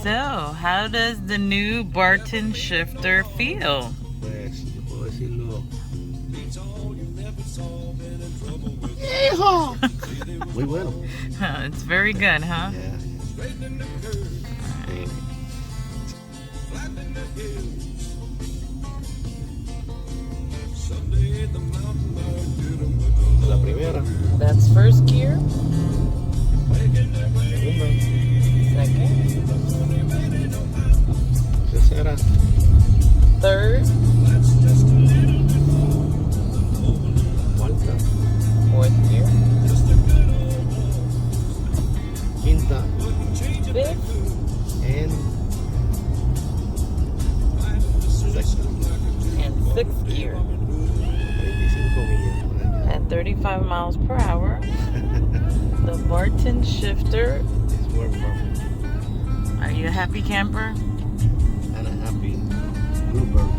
So, how does the new Barton shifter feel? Pues, yo puedo decirlo. ¡Hijo! Muy bueno. It's very good, huh? Yeah. La primera, That's first gear. segunda, Second. tercera, Third. cuarta, Fourth gear. quinta, Fifth. and sexta. And sixth gear. 35 millas por allá. At 35 miles per hour. The Barton shifter. It's more perfect. Are you a happy camper? And a happy bluebird.